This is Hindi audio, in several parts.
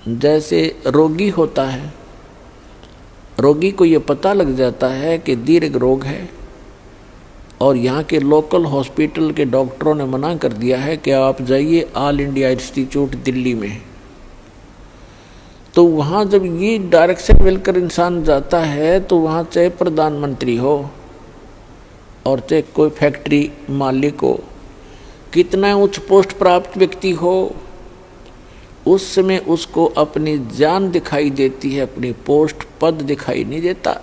जैसे रोगी होता है, रोगी को ये पता लग जाता है कि दीर्घ रोग है और यहाँ के लोकल हॉस्पिटल के डॉक्टरों ने मना कर दिया है कि आप जाइए ऑल इंडिया इंस्टीट्यूट दिल्ली में। तो वहाँ जब ये डायरेक्शन मिलकर इंसान जाता है तो वहाँ चाहे प्रधानमंत्री हो और चाहे कोई फैक्ट्री मालिक हो, कितना उच्च पोस्ट प्राप्त व्यक्ति हो, उस समय उसको अपनी जान दिखाई देती है, अपनी पोस्ट पद दिखाई नहीं देता।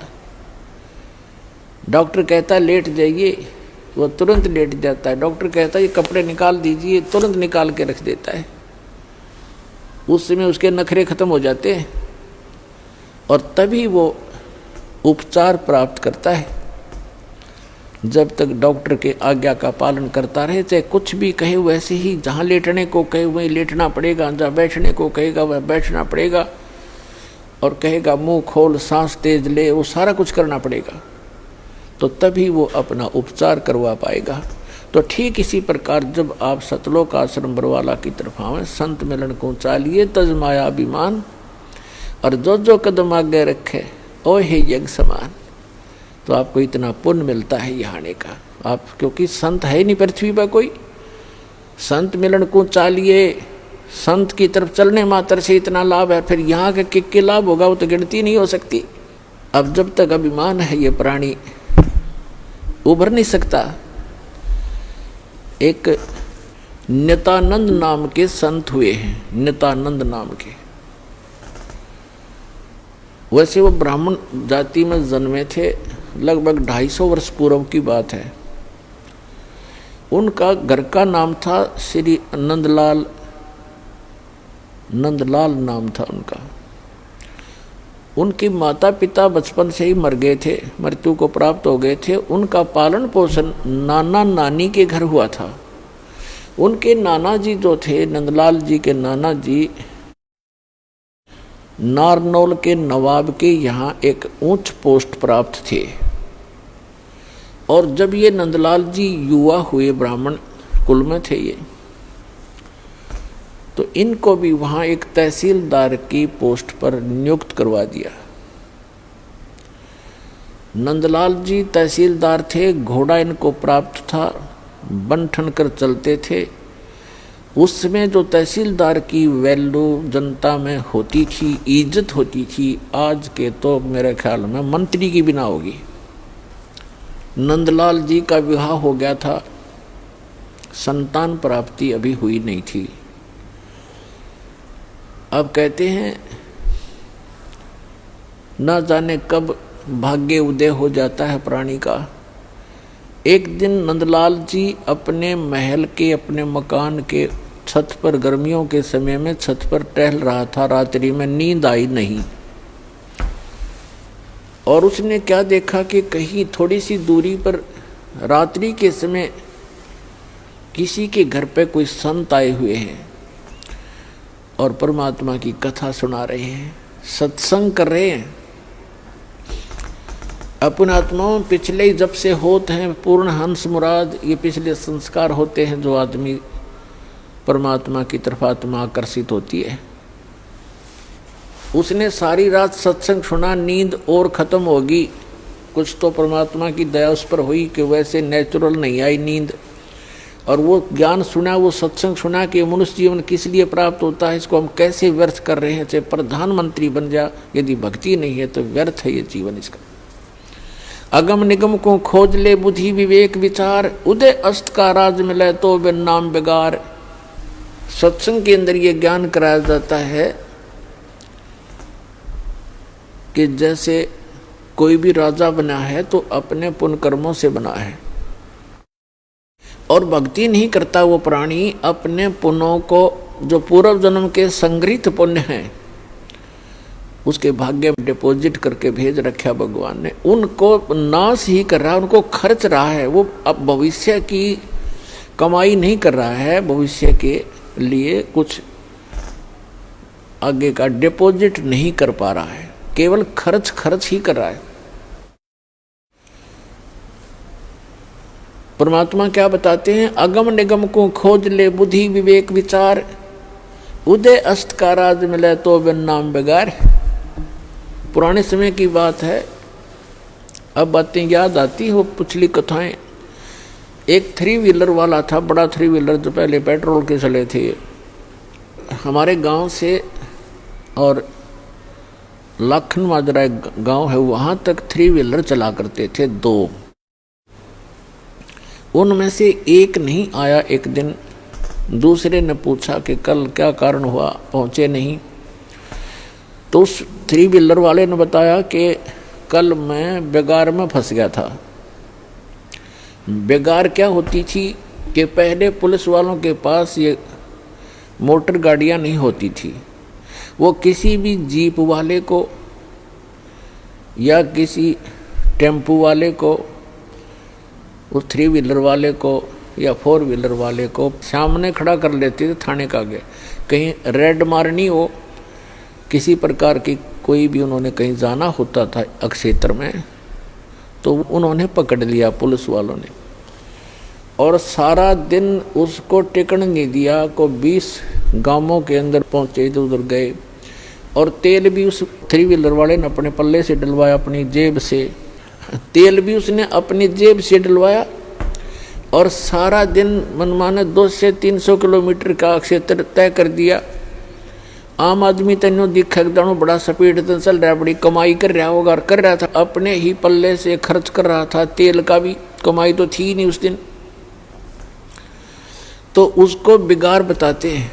डॉक्टर कहता है लेट जाइए, वो तुरंत लेट जाता है। डॉक्टर कहता है ये कपड़े निकाल दीजिए, तुरंत निकाल के रख देता है। उस समय उसके नखरे खत्म हो जाते हैं और तभी वो उपचार प्राप्त करता है। जब तक डॉक्टर के आज्ञा का पालन करता रहे, चाहे कुछ भी कहे वैसे ही, जहाँ लेटने को कहे वहीं लेटना पड़ेगा, जहाँ बैठने को कहेगा वह बैठना पड़ेगा, और कहेगा मुंह खोल सांस तेज ले, वो सारा कुछ करना पड़ेगा। तो तभी वो अपना उपचार करवा पाएगा। तो ठीक इसी प्रकार जब आप सतलोक आश्रम बरवाला की तरफ आवें, संत मिलन को चालिए तज माया अभिमान, और जो जो कदम आगे रखे ओ हे यज्ञ समान, तो आपको इतना पुण्य मिलता है यहाँ आने का। आप क्योंकि संत है नहीं पृथ्वी पर कोई, संत मिलन को चालिए, संत की तरफ चलने मात्र से इतना लाभ है, फिर यहाँ के किक लाभ होगा वो तो गिनती नहीं हो सकती। अब जब तक अभिमान है ये प्राणी उभर नहीं सकता। एक नित्यानंद नाम के संत हुए हैं, नित्यानंद नाम के। वैसे वो ब्राह्मण जाति में जन्मे थे, लगभग 250 वर्ष पूर्व की बात है। उनका घर का नाम था श्री नंदलाल, नंदलाल नाम था उनका। उनके माता पिता बचपन से ही मर गए थे, मृत्यु को प्राप्त हो गए थे। उनका पालन पोषण नाना नानी के घर हुआ था। उनके नाना जी जो थे, नंदलाल जी के नाना जी नारनौल के नवाब के यहाँ एक उच्च पोस्ट प्राप्त थे। और जब ये नंदलाल जी युवा हुए, ब्राह्मण कुल में थे ये, तो इनको भी वहाँ एक तहसीलदार की पोस्ट पर नियुक्त करवा दिया। नंदलाल जी तहसीलदार थे, घोड़ा इनको प्राप्त था, बन ठन कर चलते थे। उस समय जो तहसीलदार की वैल्यू जनता में होती थी, इज्जत होती थी, आज के तो मेरे ख्याल में मंत्री की बिना होगी। नंदलाल जी का विवाह हो गया था, संतान प्राप्ति अभी हुई नहीं थी। अब कहते हैं ना जाने कब भाग्य उदय हो जाता है प्राणी का। एक दिन नंदलाल जी अपने महल के, अपने मकान के छत पर, गर्मियों के समय में छत पर टहल रहा था। रात्रि में नींद आई नहीं और उसने क्या देखा कि कहीं थोड़ी सी दूरी पर रात्रि के समय किसी के घर पे कोई संत आए हुए हैं और परमात्मा की कथा सुना रहे हैं, सत्संग कर रहे हैं। अपन आत्माओं पिछले जब से होते हैं पूर्ण हंस मुराद, ये पिछले संस्कार होते हैं जो आदमी परमात्मा की तरफ आत्मा आकर्षित होती है। उसने सारी रात सत्संग सुना, नींद और खत्म होगी। कुछ तो परमात्मा की दया उस पर हुई कि वैसे नेचुरल नहीं आई नींद, और वो ज्ञान सुना, वो सत्संग सुना कि मनुष्य जीवन किस लिए प्राप्त होता है, इसको हम कैसे व्यर्थ कर रहे हैं। चाहे प्रधानमंत्री बन जा, यदि भक्ति नहीं है तो व्यर्थ है ये जीवन इसका। अगम निगम को खोज ले बुद्धि विवेक विचार, उदय अस्त का राज मिले तो बिन नाम बेगार। सत्संग के अंदर ये ज्ञान कराया जाता है कि जैसे कोई भी राजा बना है तो अपने पुण्य कर्मों से बना है, और भक्ति नहीं करता वो प्राणी अपने पुण्यों को, जो पूर्व जन्म के संग्रहित पुण्य हैं, उसके भाग्य में डिपॉजिट करके भेज रखा भगवान ने। उनको नाश ही कर रहा है, उनको खर्च रहा है। वो अब भविष्य की कमाई नहीं कर रहा है, भविष्य के लिए कुछ आगे का डिपॉजिट नहीं कर पा रहा है, केवल खर्च ही कर रहा है। परमात्मा क्या बताते हैं, अगम निगम को खोज ले बुद्धि विवेक विचार, उदय अस्त का राज मिले तो बिन नाम बेगार। पुराने समय की बात है, अब बातें याद आती हो, पिछली कथाएं। एक 3 व्हीलर वाला था, बड़ा 3 व्हीलर जो पहले पेट्रोल के चले थे, हमारे गांव से और लाखन माजरा एक गांव है, वहां तक 3 व्हीलर चला करते थे 2। उनमें से एक नहीं आया। एक दिन दूसरे ने पूछा कि कल क्या कारण हुआ, पहुंचे नहीं। तो उस 3 व्हीलर वाले ने बताया कि कल मैं बेगार में फंस गया था। बेगार क्या होती थी कि पहले पुलिस वालों के पास ये मोटर गाड़ियां नहीं होती थी। वो किसी भी जीप वाले को या किसी टेम्पू वाले को, उस 3 व्हीलर वाले को या 4 व्हीलर वाले को सामने खड़ा कर लेते थे थाने का आगे। कहीं रेड मारनी हो, किसी प्रकार की कोई भी उन्होंने कहीं जाना होता था क्षेत्र में, तो उन्होंने पकड़ लिया पुलिस वालों ने, और सारा दिन उसको टिकन नहीं दिया। को 20 गांवों के अंदर पहुंचे, इधर उधर गए, और तेल भी उस 3 व्हीलर वाले ने अपने पल्ले से डलवाया, अपनी जेब से। तेल भी उसने अपनी जेब से डलवाया, और सारा दिन मनमाने 200 से 300 किलोमीटर का क्षेत्र तय कर दिया। आम आदमी तेनों दिखा दानो बड़ा स्पीड से चल रहा, बड़ी कमाई कर रहा होगा, कर रहा था अपने ही पल्ले से खर्च कर रहा था। तेल का भी कमाई तो थी नहीं उस दिन। तो उसको बिगाड़ बताते हैं।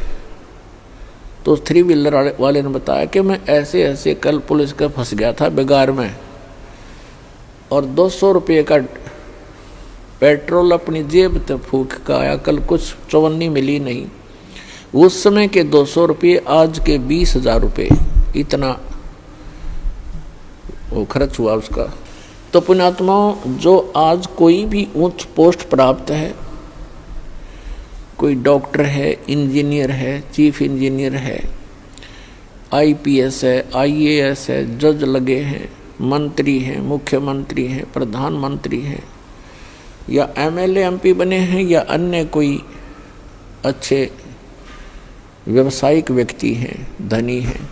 तो 3 व्हीलर वाले ने बताया कि मैं ऐसे ऐसे कल पुलिस का फंस गया था बिगाड़ में, और 200 रुपये का पेट्रोल अपनी जेब तक फूक का आया, कल कुछ चवन्नी मिली नहीं। उस समय के 200 रुपये आज के 20,000 रुपये, इतना वो खर्च हुआ उसका। तो पुण्यात्माओं, जो आज कोई भी उच्च पोस्ट प्राप्त है, कोई डॉक्टर है, इंजीनियर है, चीफ इंजीनियर है, IPS है, IAS है, जज लगे हैं, मंत्री हैं, मुख्यमंत्री हैं, प्रधानमंत्री हैं, या MLA MP बने हैं, या अन्य कोई अच्छे व्यावसायिक व्यक्ति हैं, धनी हैं,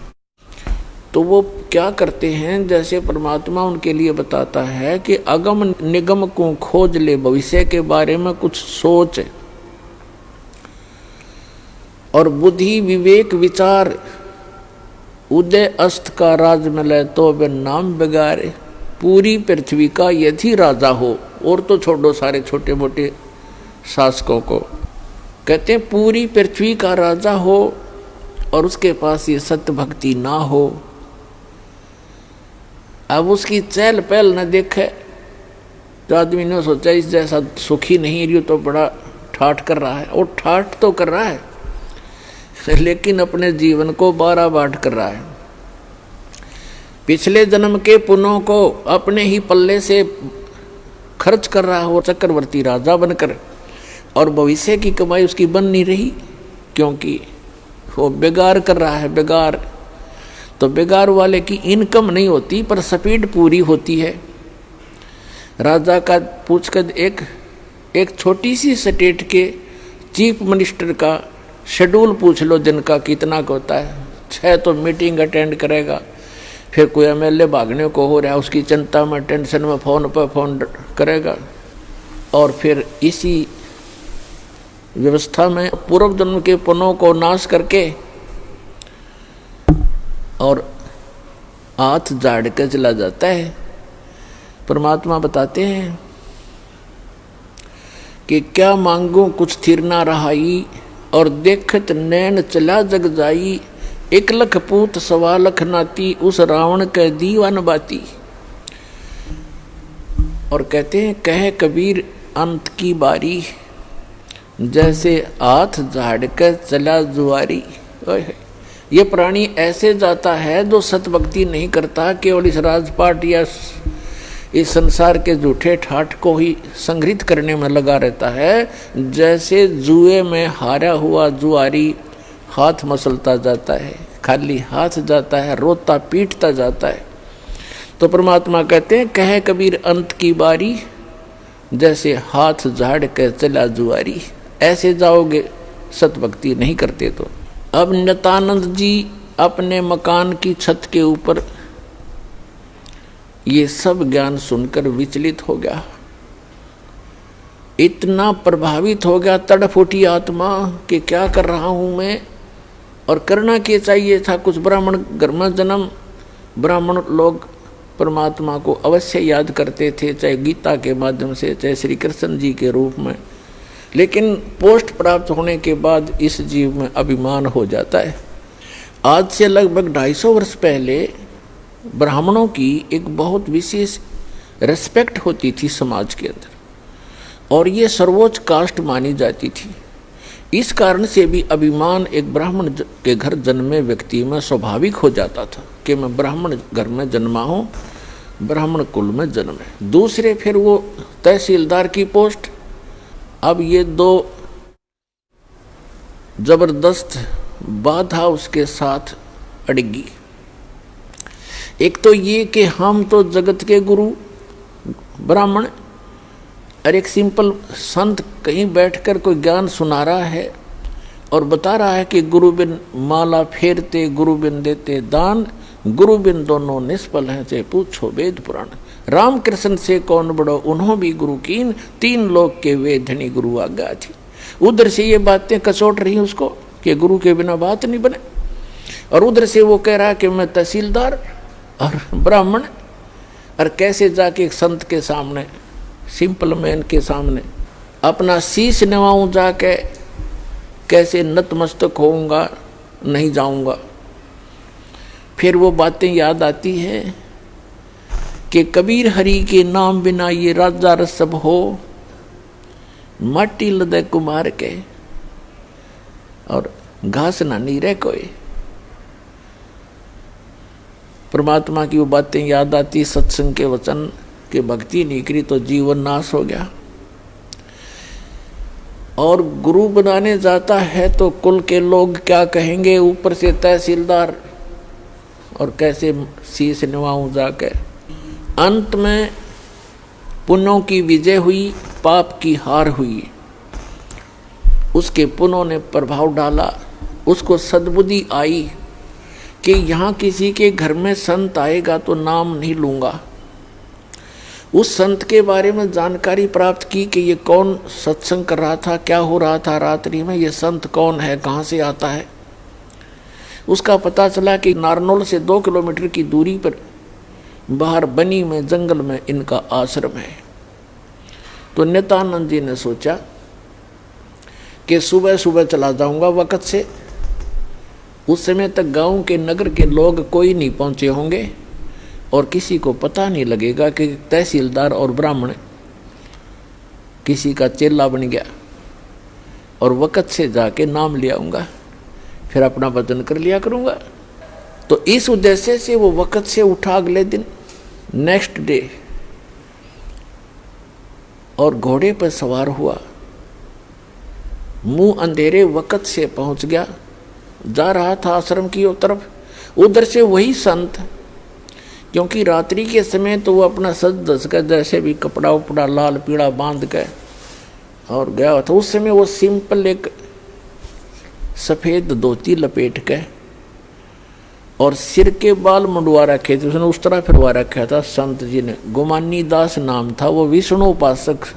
तो वो क्या करते हैं, जैसे परमात्मा उनके लिए बताता है कि अगम निगम को खोज ले, भविष्य के बारे में कुछ सोच और बुद्धि विवेक विचार। उदय अस्त का राज मिले तो बिन नाम बिगारे। पूरी पृथ्वी का यदि राजा हो, और तो छोड़ो सारे छोटे मोटे शासकों को, कहते हैं पूरी पृथ्वी का राजा हो और उसके पास ये सत्य भक्ति ना हो, अब उसकी चहल पहल न देखे, तो आदमी ने सोचा इस जैसा सुखी नहीं रही तो बड़ा ठाठ कर रहा है। और ठाठ तो कर रहा है, लेकिन अपने जीवन को 12 बाट कर रहा है। पिछले जन्म के पुण्यों को अपने ही पल्ले से खर्च कर रहा हो चक्रवर्ती राजा बनकर, और भविष्य की कमाई उसकी बन नहीं रही, क्योंकि वो बेगार कर रहा है। बेगार तो बेगार वाले की इनकम नहीं होती, पर स्पीड पूरी होती है। राजा का पूछकर एक छोटी सी स्टेट के चीफ मिनिस्टर का शेड्यूल पूछ लो दिन का कितना का होता है। 6 तो मीटिंग अटेंड करेगा, फिर कोई MLA भागने को हो रहा है, उसकी चिंता में टेंशन में फ़ोन पर फ़ोन करेगा, और फिर इसी व्यवस्था में पूर्व जन्म के पुण्यों को नाश करके और हाथ झाड़ के चला जाता है। परमात्मा बताते हैं कि क्या मांगू कुछ थिर ना रहाई, और देखत नैन चला जग जाई। 1 लख पूत 1.25 लाख नाती, उस रावण के दीवान बाती। और कहते हैं कहे कबीर अंत की बारी, जैसे हाथ झाड़ कर चला जुआरी। ये प्राणी ऐसे जाता है जो सतभक्ति नहीं करता, केवल इस राजपाट या इस संसार के झूठे ठाठ को ही संग्रहित करने में लगा रहता है। जैसे जुए में हारा हुआ जुआरी हाथ मसलता जाता है, खाली हाथ जाता है, रोता पीटता जाता है। तो परमात्मा कहते हैं कहे कबीर अंत की बारी, जैसे हाथ झाड़ के चला जुआरी। ऐसे जाओगे सतभक्ति नहीं करते तो। अब नित्यानंद जी अपने मकान की छत के ऊपर ये सब ज्ञान सुनकर विचलित हो गया, इतना प्रभावित हो गया, तड़फ उठी आत्मा कि क्या कर रहा हूं मैं, और करना क्या चाहिए था। कुछ ब्राह्मण घर में जन्म, ब्राह्मण लोग परमात्मा को अवश्य याद करते थे, चाहे गीता के माध्यम से, चाहे श्री कृष्ण जी के रूप में, लेकिन पोस्ट प्राप्त होने के बाद इस जीव में अभिमान हो जाता है। आज से लगभग 250 वर्ष पहले ब्राह्मणों की एक बहुत विशेष रेस्पेक्ट होती थी समाज के अंदर, और ये सर्वोच्च कास्ट मानी जाती थी। इस कारण से भी अभिमान एक ब्राह्मण के घर जन्मे व्यक्ति में स्वाभाविक हो जाता था कि मैं ब्राह्मण घर में जन्मा हूँ, ब्राह्मण कुल में जन्म है। दूसरे फिर वो तहसीलदार की पोस्ट। अब ये दो जबरदस्त बाधा उसके साथ अड़गी। एक तो ये कि हम तो जगत के गुरु ब्राह्मण, और एक सिंपल संत कहीं बैठकर कोई ज्ञान सुना रहा है और बता रहा है कि गुरु बिन माला फेरते, गुरु बिन देते दान, गुरु बिन दोनों निष्फल हैं, चाहे पूछो वेद पुराण। राम कृष्ण से कौन बड़ो, उन्हों भी गुरु कीन, 3 लोक के वे धनी गुरु आज्ञा थी। उधर से ये बातें कचोट रही उसको कि गुरु के बिना बात नहीं बने, और उधर से वो कह रहा कि मैं तहसीलदार और ब्राह्मण, और कैसे जाके एक संत के सामने, सिंपल मैन के सामने अपना शीश नवाऊं, जाके कैसे नतमस्तक होऊंगा, नहीं जाऊंगा। फिर वो बातें याद आती है कि कबीर हरि के नाम बिना ये राजा रसब हो, माटी लदे कुमार के, और घास ना नहीं रह कोई। परमात्मा की वो बातें याद आती, सत्संग के वचन कि भक्ति नहीं करी तो जीवन नाश हो गया। और गुरु बनाने जाता है तो कुल के लोग क्या कहेंगे, ऊपर से तहसीलदार, और कैसे शीश निभाऊं जाके। अंत में पुण्यों की विजय हुई, पाप की हार हुई। उसके पुण्यों ने प्रभाव डाला, उसको सद्बुद्धि आई कि यहाँ किसी के घर में संत आएगा तो नाम नहीं लूँगा। उस संत के बारे में जानकारी प्राप्त की कि ये कौन सत्संग कर रहा था, क्या हो रहा था रात्रि में, ये संत कौन है, कहाँ से आता है। उसका पता चला कि नारनौल से 2 किलोमीटर की दूरी पर बाहर बनी में जंगल में इनका आश्रम है। तो नित्यानंद जी ने सोचा कि सुबह सुबह चला जाऊंगा वक़्त से, उस समय तक गांव के नगर के लोग कोई नहीं पहुंचे होंगे और किसी को पता नहीं लगेगा कि तहसीलदार और ब्राह्मण किसी का चेला बन गया, और वक़्त से जाके नाम ले आऊँगा, फिर अपना भजन कर लिया करूँगा। तो इस उद्देश्य से वो वक़्त से उठा अगले दिन, नेक्स्ट डे, और घोड़े पर सवार हुआ, मुंह अंधेरे वक़्त से पहुंच गया, जा रहा था आश्रम की ओर तरफ। उधर से वही संत, क्योंकि रात्रि के समय तो वो अपना सज धज कर जैसे भी कपड़ा उपड़ा लाल पीड़ा बांध के और गया था। उस समय वो सिंपल एक सफ़ेद धोती लपेट के और सिर के बाल मुंडवा रखे थे, उसने उस तरह फिरवा रखा था संत जी ने। गुमानी दास नाम था, वो विष्णु उपासक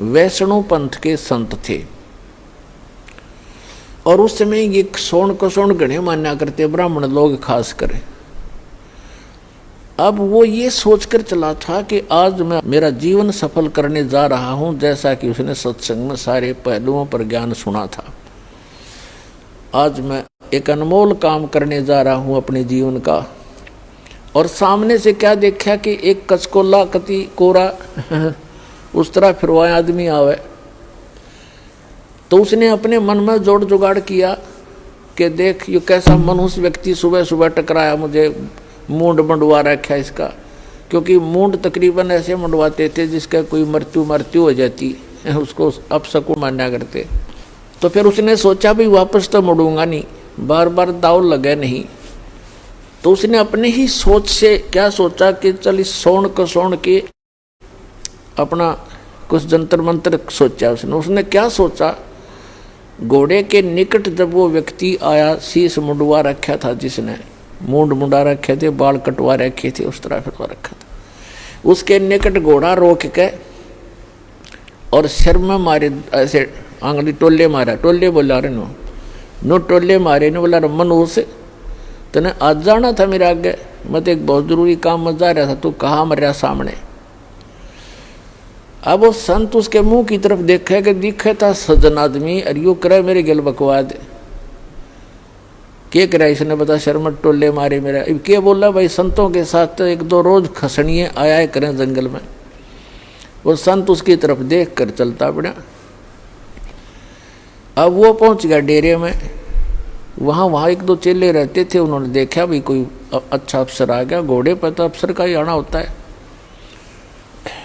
वैष्णव पंथ के संत थे। और उस समय ये सोन को सोन गणे मान्या करते ब्राह्मण लोग खास कर। अब वो ये सोचकर चला था कि आज मैं मेरा जीवन सफल करने जा रहा हूं, जैसा कि उसने सत्संग में सारे पहलुओं पर ज्ञान सुना था। आज मैं एक अनमोल काम करने जा रहा हूं अपने जीवन का। और सामने से क्या देखा कि एक कचकोला कति कोरा उस तरह फिरवाया आदमी आवे। तो उसने अपने मन में जोड़ जुगाड़ किया कि देख ये कैसा मनुष्य व्यक्ति सुबह सुबह टकराया, मुझे मूंड मंडवा रखा इसका। क्योंकि मूंड तकरीबन ऐसे मंडवाते थे जिसका कोई मृत्यु हो जाती, उसको अपशकुन माना करते। तो फिर उसने सोचा भी वापस तो मुड़ूंगा नहीं, बार बार दाव लगे नहीं। तो उसने अपने ही सोच से क्या सोचा कि चल इस सोन को सोन के अपना कुछ जंतर मंत्र सोचा। उसने क्या सोचा, घोड़े के निकट जब वो व्यक्ति आया, शीश मुंडवा रखा था, जिसने मूंड मुंडा रखे थे, बाल कटवा रखे थे, उस तरह फिरवा रखा था, उसके निकट घोड़ा रोक के और सिर में मारे, ऐसे आंगली टोले मारा, टोले बोला रे नो टोले मारे ने, बोला मनुष तने आज जाना था मेरे आगे, मैं तो एक बहुत जरूरी काम में जा रहा था, तू कहाँ मर रहा सामने। अब वो संत उसके मुंह की तरफ देखे कि दिखे था सज्जन आदमी, और यू करे मेरे गल बकवाद, क्या करा इसने, बता शर्म टोले मारे मेरा। अब क्या बोला भाई, संतों के साथ तो एक दो रोज खसनिए आया करें जंगल में। वो संत उसकी तरफ देख कर चलता पड़ा। अब वो पहुंच गया डेरे में, वहाँ एक दो चेले रहते थे, उन्होंने देखा भी कोई अच्छा अफसर आ गया, घोड़े पर तो अफसर का ही आना होता है।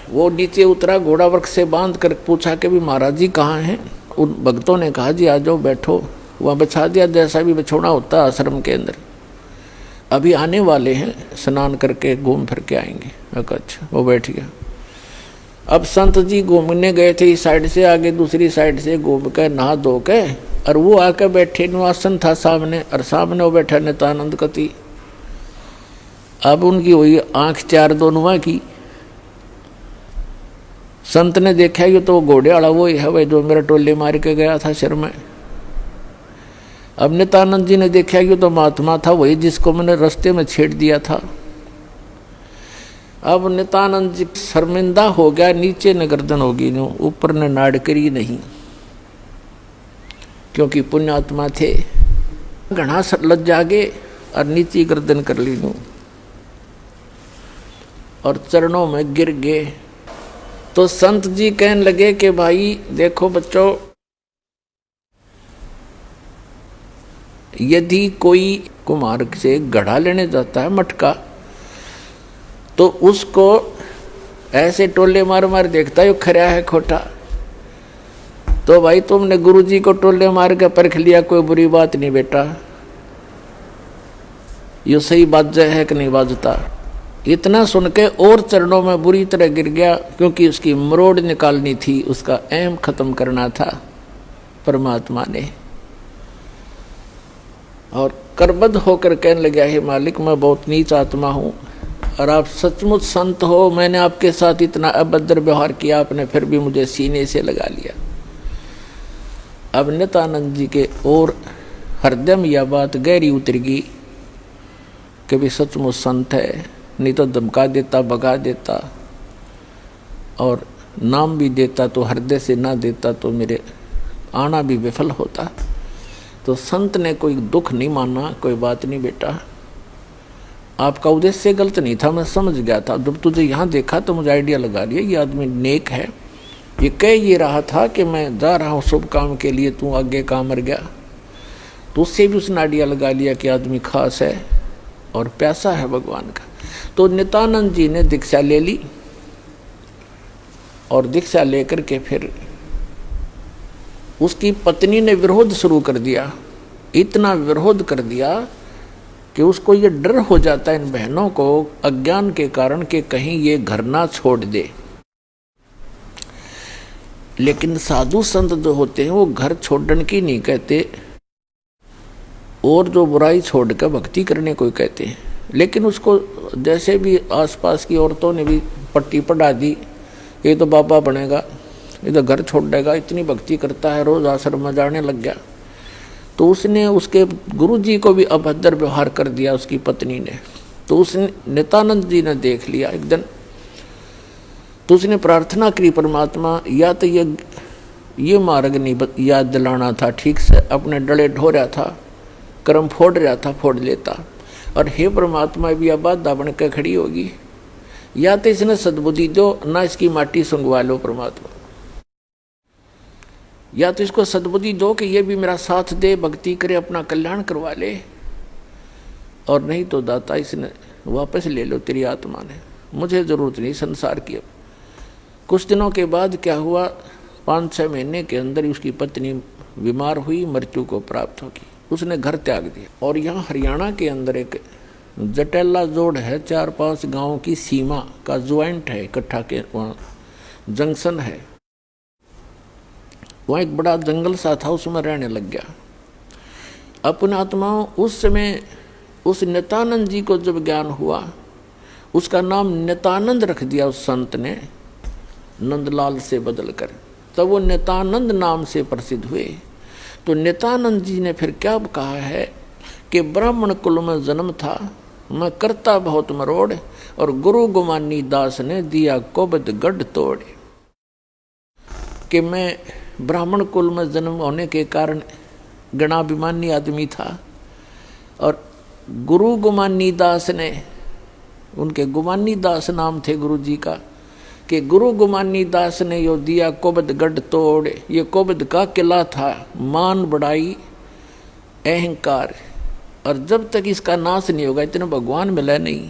वो नीचे उतरा, घोड़ा वृक्ष से बांध कर पूछा कि भी महाराज जी कहाँ हैं। उन भक्तों ने कहा जी आ जाओ बैठो, वहाँ बिछा दिया जैसा भी बिछोना होता है आश्रम के अंदर, अभी आने वाले हैं, स्नान करके घूम फिर के आएंगे। अच्छा, वो बैठ गया। अब संत जी घूमने गए थे, इस साइड से आगे दूसरी साइड से घूम कर नहा धो के, और वो आकर बैठे, आसन था सामने, और सामने वो बैठा नित्यानंद कति। अब उनकी हुई आंख चार दोनों की। संत ने देखा ये तो घोड़े वाला वो ही है भाई जो मेरा टोले मार के गया था सिर में। अब नित्यानंद जी ने देखा ये तो महात्मा था वही जिसको मैंने रास्ते में छेड़ दिया था। अब नित्यानंद जी शर्मिंदा हो गया, नीचे न गर्दन होगी, ऊपर ने नाड़ करी नहीं, क्योंकि पुण्यात्मा थे। घना लज्जा गए और नीचे गर्दन कर ली और चरणों में गिर गए। तो संत जी कहने लगे कि भाई देखो बच्चों, यदि कोई कुम्हार से घड़ा लेने जाता है मटका, तो उसको ऐसे टोले मार मार देखता है खरा है खोटा। तो भाई तुमने गुरुजी को टोले मार के परख लिया, कोई बुरी बात नहीं बेटा, ये सही बात है कि नहीं बाजता। इतना सुन के और चरणों में बुरी तरह गिर गया, क्योंकि उसकी मरोड़ निकालनी थी, उसका अहम खत्म करना था परमात्मा ने। और करबद्ध होकर कहने लगा, हे मालिक मैं बहुत नीच आत्मा हूँ और आप सचमुच संत हो, मैंने आपके साथ इतना अभद्र व्यवहार किया, आपने फिर भी मुझे सीने से लगा लिया। अब नित्यानंद जी के और हृदय में यह बात गहरी उतर गई कि भी सचमुच संत है, नहीं तो धमका देता, भगा देता और नाम भी देता तो हृदय से ना देता तो मेरे आना भी विफल होता। तो संत ने कोई दुख नहीं माना, कोई बात नहीं बेटा, आपका उद्देश्य गलत नहीं था, मैं समझ गया था। जब तुझे यहाँ देखा तो मुझे आइडिया लगा लिया ये आदमी नेक है, ये कह ये रहा था कि मैं जा रहा हूँ शुभ काम के लिए, तू आगे काम मर गया। तो उससे भी उसने आइडिया लगा लिया कि आदमी खास है और प्यासा है भगवान का। तो नित्यानंद जी ने दीक्षा ले ली और दीक्षा लेकर के फिर उसकी पत्नी ने विरोध शुरू कर दिया। इतना विरोध कर दिया कि उसको ये डर हो जाता है इन बहनों को अज्ञान के कारण कि कहीं ये घर ना छोड़ दे। लेकिन साधु संत जो होते हैं वो घर छोड़ने की नहीं कहते, और जो बुराई छोड़ कर भक्ति करने को कहते हैं। लेकिन उसको जैसे भी आसपास की औरतों ने भी पट्टी पढ़ा दी, ये तो बाबा बनेगा, ये तो घर छोड़ देगा, इतनी भक्ति करता है, रोज आश्रम में जाने लग गया। तो उसने उसके गुरुजी को भी अभद्र व्यवहार कर दिया उसकी पत्नी ने। तो उसने नित्यानंद जी ने देख लिया एक दिन, तो उसने प्रार्थना की परमात्मा या तो ये मार्ग नहीं याद दिलाना था ठीक से, अपने डले ढो रहा था, कर्म फोड़ रहा था, फोड़ लेता। और हे परमात्मा भी अब बाधा बन के खड़ी होगी, या तो इसने सद्बुद्धि दो ना इसकी माटी सुंगवा लो परमात्मा, या तो इसको सद्बुद्धि दो कि ये भी मेरा साथ दे, भक्ति करे, अपना कल्याण करवा ले, और नहीं तो दाता इसने वापस ले लो, तेरी आत्मा ने, मुझे जरूरत नहीं संसार की। अब कुछ दिनों के बाद क्या हुआ, 5-6 महीने के अंदर ही उसकी पत्नी बीमार हुई, मृत्यु को प्राप्त होगी, उसने घर त्याग दिया। और यहाँ हरियाणा के अंदर एक जटेला जोड़ है, 4-5 गांवों की सीमा का ज्वाइंट है, इकट्ठा के वहाँ जंक्शन है। वहाँ एक बड़ा जंगल सा था, उसमें रहने लग गया। अपने आत्माओं उस समय उस नित्यानंद जी को जब ज्ञान हुआ, उसका नाम नित्यानंद रख दिया उस संत ने, नंदलाल से बदल कर, तब वो नित्यानंद नाम से प्रसिद्ध हुए। तो नित्यानंद जी ने फिर क्या कहा है कि ब्राह्मण कुल में जन्म था, मैं करता बहुत मरोड़, और गुरु गुमानी दास ने दिया कोबद गढ़ तोड़। कि मैं ब्राह्मण कुल में जन्म होने के कारण गणाभिमानी आदमी था, और गुरु गुमानी दास ने, उनके गुमानी दास नाम थे गुरु जी का, कि गुरु गुमानी दास ने यो दिया कोबद गढ़ तोड़। ये कोबद का किला था, मान बढ़ाई अहंकार, और जब तक इसका नाश नहीं होगा इतना भगवान मिला नहीं।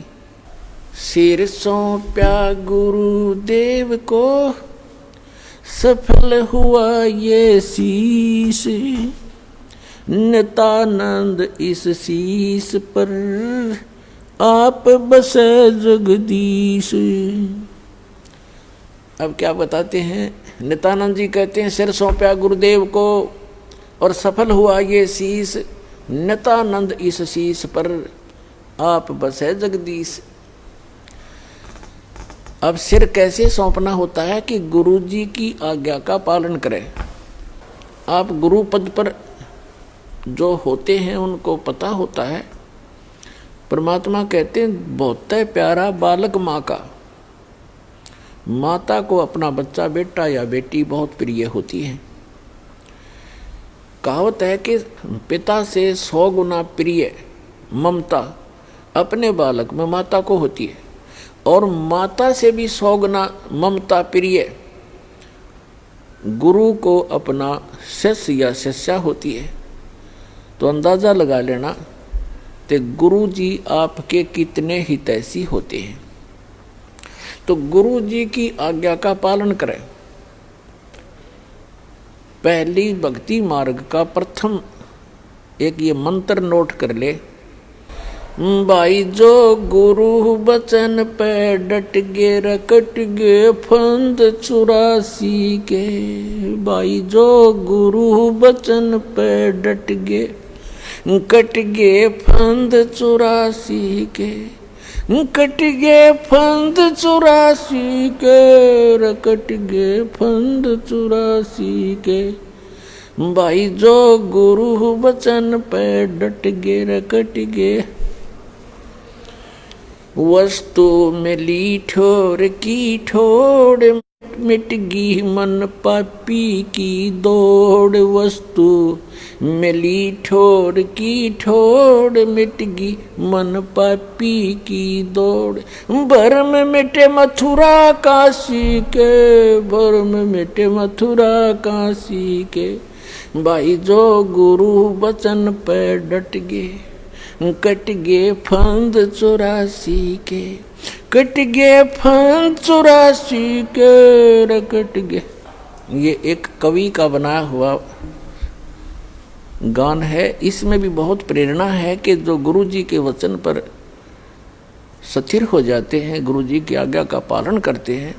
सिर सौंप्या गुरुदेव को, सफल हुआ ये शीश, नित्यानंद इस शीश पर आप बसे जगदीश। अब क्या बताते हैं, नित्यानंद जी कहते हैं सिर सौंप्या गुरुदेव को और सफल हुआ ये शीश, नित्यानंद इस शीश पर आप बसे जगदीश। अब सिर कैसे सौंपना होता है कि गुरु जी की आज्ञा का पालन करें। आप गुरु पद पर जो होते हैं उनको पता होता है, परमात्मा कहते हैं बहुत प्यारा बालक माँ का। माता को अपना बच्चा बेटा या बेटी बहुत प्रिय होती है। कहावत है कि पिता से 100 गुना प्रिय ममता अपने बालक में माता को होती है, और माता से भी 100 गुना ममता प्रिय गुरु को अपना शिष्य या शिष्या होती है। तो अंदाजा लगा लेना कि गुरु जी आपके कितने हितैषी होते हैं। तो गुरु जी की आज्ञा का पालन करें। पहली भक्ति मार्ग का प्रथम एक ये मंत्र नोट कर ले, भाई जो गुरु बचन पे डट गे रकट गे फंद 84 के। भाई जो गुरु बचन पे डट गे कट गे फंद 84 के, कट गे फंद 84 के, रकट गे फंद 84 के। भाई जो गुरु बचन पे डट गे रकट गे, वस्तु मिली ठोर की ठोड़, मिट गी मन पापी की दौड़। वस्तु मिली ठोर की ठोड़, मिट गी मन पापी की दौड़। भरम मिटे मथुरा काशी के, भरम मिटे मथुरा काशी के। भाई जो गुरु बचन पे डट गे, कट गे फंद 84 के, कट गे फंद 84 के, रकट गे। ये एक कवि का बनाया हुआ गान है। इसमें भी बहुत प्रेरणा है कि जो गुरु जी के वचन पर स्थिर हो जाते हैं, गुरु जी की आज्ञा का पालन करते हैं,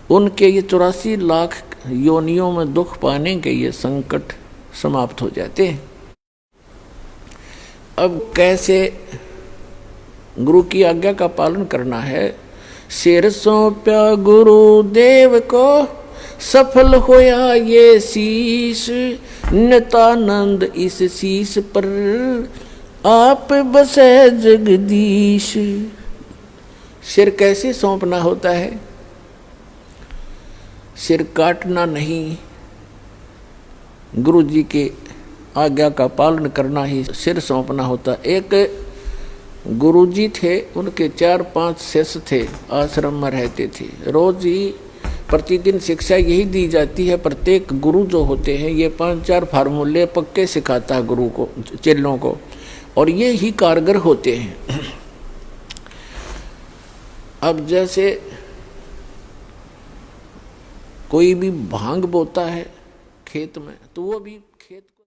उनके ये 84 लाख योनियों में दुख पाने के ये संकट समाप्त हो जाते हैं। अब कैसे गुरु की आज्ञा का पालन करना है। सिर सौंप्या गुरुदेव को, सफल होया ये शीश, नित्यानंद इस शीश पर आप बसे जगदीश। सिर कैसे सौंपना होता है? सिर काटना नहीं, गुरु जी के आज्ञा का पालन करना ही सिर सौंपना होता। एक गुरुजी थे, उनके 4-5 शिष्य थे, आश्रम में रहते थे। रोज ही प्रतिदिन शिक्षा यही दी जाती है। प्रत्येक गुरु जो होते हैं ये 5-4 फार्मूले पक्के सिखाता है गुरु को, चेलों को, और ये ही कारगर होते हैं। अब जैसे कोई भी भांग बोता है खेत में, तो वो भी